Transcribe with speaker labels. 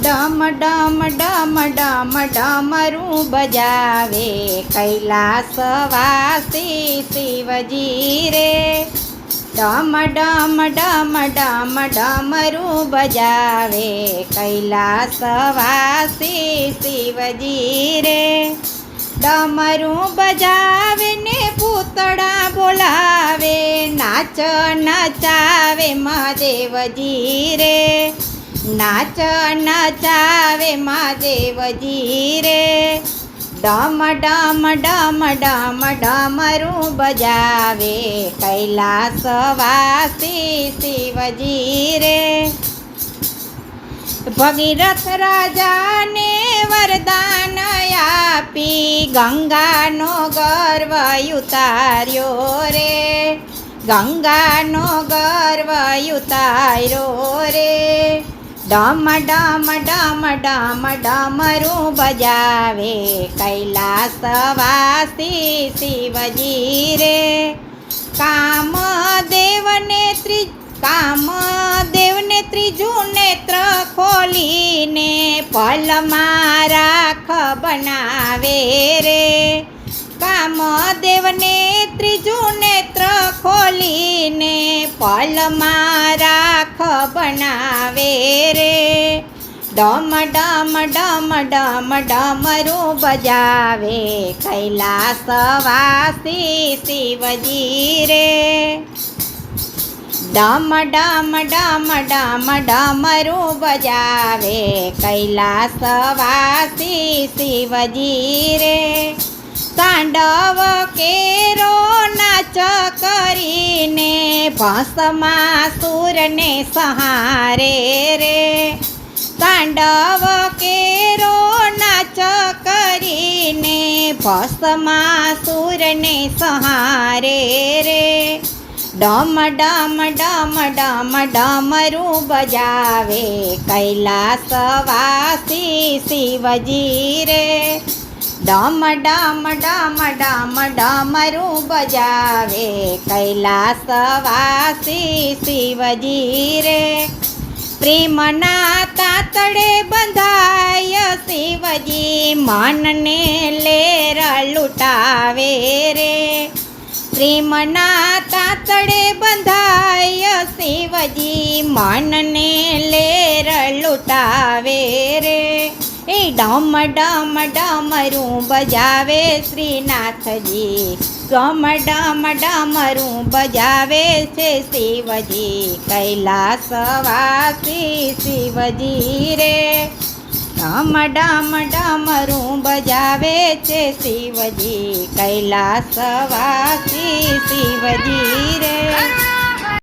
Speaker 1: ડમ ડમ ડમ ડમ ડમરું બજાવે કૈલાસવાસી શિવજી રે. ડમ ડમ ડમ ડમ ડમરું બજાવે કૈલાસવાસી શિવજી રે. ડમરું બજાવે ને પૂતળા બોલાવે, નાચ નચાવે મહાદેવજી રે. નાચ નચાવે મહાદેવજી રે. ડમ ડમ ડમ ડમ ડમરું બજાવે કૈલાસવાસી શિવજી રે. ભગીરથ રાજાને વરદાન આપી ગંગાનો ગર્વ ઉતાર્યો રે. ગંગાનો ગર્વ ઉતાર્યો રે. ડમ ડમ ડમ ડમ ડમરું બજાવે કૈલાસવાસી શિવજી રે. કામદેવને ત્રીજું નેત્ર ખોલીને પલમાં રાખ બનાવે રે. કામદેવને ત્રીજું નેત્ર ખોલીને પલમાં રાખ બનાવે રે. ડમ ડમ ડમ ડમ ડમરું બજાવે કૈલાસવાસી શિવજી રે. ડમ ડમ ડમ ડમ ડમરું બજાવે કૈલાસવાસી શિવજી રે. તાંડવ કેરો નાચ કરીને ભસ્માસુરને સંહારે રે. તાંડવ કેરો નાચ કરીને ભસ્માસુરને સંહારે રે. ડમ ડમ ડમ ડમ ડમરું બજાવે કૈલાસવાસી શિવજી રે. ડમ ડમ ડમ ડમ ડમરું બજાવે કૈલાસવાસી શિવજી રે. પ્રેમના તાતડે બંધાય શિવજી મનને લેર લૂટાવે રે. પ્રેમના તાતડે બંધાય શિવજી મનને લેર લૂટાવે રે. એ ડમ ડમ ડમરું બજાવે શ્રીનાથજી. ડમ ડમ ડમરું બજાવે છે શિવજી કૈલાસવાસી શિવજી રે. ડમ ડમ ડમરું બજાવે છે શિવજી કૈલાસવાસી શિવજી